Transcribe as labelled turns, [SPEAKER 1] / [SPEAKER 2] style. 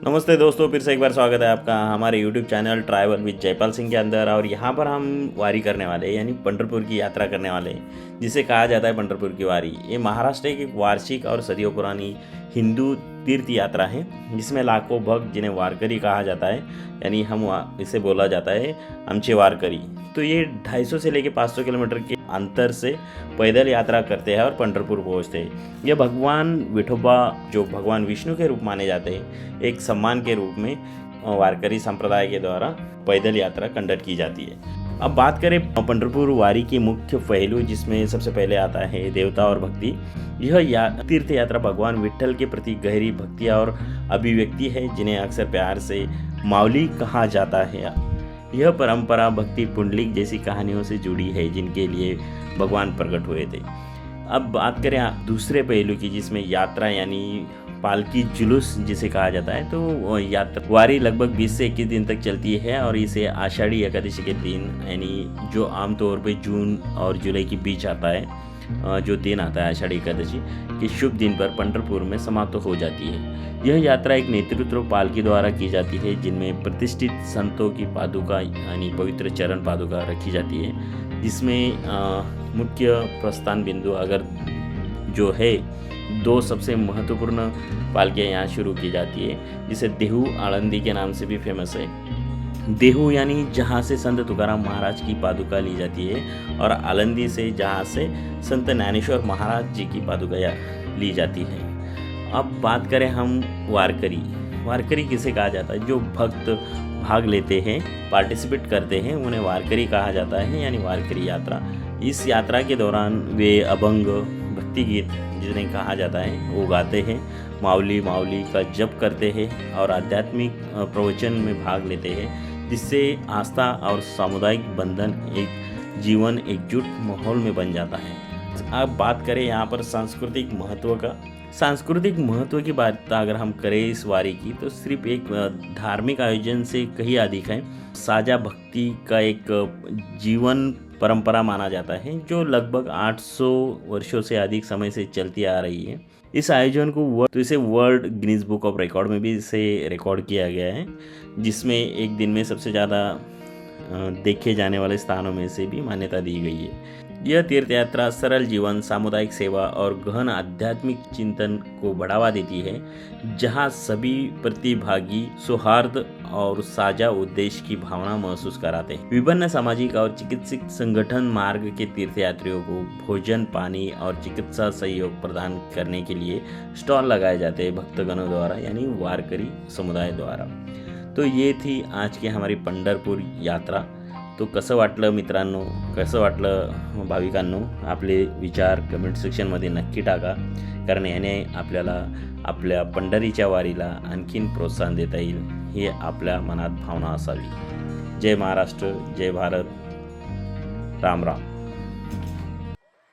[SPEAKER 1] नमस्ते दोस्तों, फिर से एक बार स्वागत है आपका हमारे YouTube channel travel with Jaipal Singh के अंदर। और यहाँ पर हम वारी करने वाले हैं, यानी पंढरपुर की यात्रा करने वाले हैं, जिसे कहा जाता है पंढरपुर की वारी। ये महाराष्ट्र की एक वार्षिक और सदियों पुरानी हिंदू तीर्थ यात्रा है, जिसमें लाखों भक्त, जिन्हें वारकरी कहा जाता है, यानी इसे बोला जाता है आमचे वारकरी। तो ये 250 से लेकर 500 किलोमीटर के अंतर से पैदल यात्रा करते हैं और पंढरपुर पहुंचते हैं। यह भगवान विठोबा, जो भगवान विष्णु के रूप माने जाते हैं, एक सम्मान के रूप में वारकरी संप्रदाय के द्वारा पैदल यात्रा कंडक्ट की जाती है। अब बात करें पंढरपुर वारी के मुख्य पहलू, जिसमें सबसे पहले आता है देवता और भक्ति। यह तीर्थ यात्रा भगवान विट्ठल के प्रति गहरी भक्ति और अभिव्यक्ति है, जिन्हें अक्सर प्यार से मावली कहा जाता है। यह परंपरा भक्ति पुंडलिक जैसी कहानियों से जुड़ी है, जिनके लिए भगवान प्रकट हुए थे। अब बात करें दूसरे पहलू की, जिसमें यात्रा यानी पालकी जुलूस जिसे कहा जाता है। तो यात्रा वारी लगभग 20 से 21 दिन तक चलती है और इसे आषाढ़ी एकादशी के दिन, यानी जो आमतौर पे जून और जुलाई के बीच आता है, जो दिन आता है आषाढ़ी एकादशी के शुभ दिन पर पंढरपुर में समाप्त हो जाती है। यह यात्रा एक नेतृत्व पालकी द्वारा की जाती है, जिनमें प्रतिष्ठित संतों की पादुका यानी पवित्र चरण पादुका रखी जाती है, जिसमें मुख्य प्रस्थान बिंदु अगर जो है, 2 सबसे महत्वपूर्ण पालकियाँ यहाँ शुरू की जाती है, जिसे देहू आळंदी के नाम से भी फेमस है। देहू यानी जहाँ से संत तुकाराम महाराज की पादुका ली जाती है, और आळंदी से जहाँ से संत ज्ञानेश्वर महाराज जी की पादुका ली जाती है। अब बात करें हम वारकरी किसे कहा जाता है? जो भक्त भाग लेते हैं, पार्टिसिपेट करते हैं, उन्हें वारकरी कहा जाता है, यानी वारकरी यात्रा। इस यात्रा के दौरान वे अभंग, भक्ति गीत जिन्हें कहा जाता है वो गाते हैं, मावली का जप करते हैं और आध्यात्मिक प्रवचन में भाग लेते हैं, जिससे आस्था और सामुदायिक बंधन एक जीवन एकजुट माहौल में बन जाता है। अब बात करें यहाँ पर सांस्कृतिक महत्व की बात अगर हम करें इस वारी की, तो सिर्फ एक धार्मिक आयोजन से कहीं अधिक है। साझा भक्ति का एक जीवन परंपरा माना जाता है, जो लगभग 800 वर्षों से अधिक समय से चलती आ रही है। इस आयोजन को इसे world Guinness book of record में भी इसे रिकॉर्ड किया गया है, जिसमें एक दिन में सबसे ज़्यादा देखे जाने वाले स्थानों में से भी मान्यता दी गई है। यह तीर्थ यात्रा सरल जीवन, सामुदायिक सेवा और गहन आध्यात्मिक चिंतन को बढ़ावा देती है, जहां सभी प्रतिभागी सौहार्द और साझा उद्देश्य की भावना महसूस कराते हैं। विभिन्न सामाजिक और चिकित्सक संगठन मार्ग के तीर्थयात्रियों को भोजन, पानी और चिकित्सा सहयोग प्रदान करने के लिए स्टॉल लगाए जाते हैं भक्तगणों द्वारा, यानी वारकरी समुदाय द्वारा। तो ये थी आज की हमारी पंढरपूर यात्रा। तो कसं वाटलं मित्रांनो, कसं वाटलं भाविकांनो? आपले विचार कमेंट सेक्शनमध्ये नक्की टाका, कारण याने आपल्याला आपल्या पंढरीच्या वारीला आणखीन प्रोत्साहन देता येईल, ही आपल्या मनात भावना असावी। जय महाराष्ट्र, जय भारत, राम राम।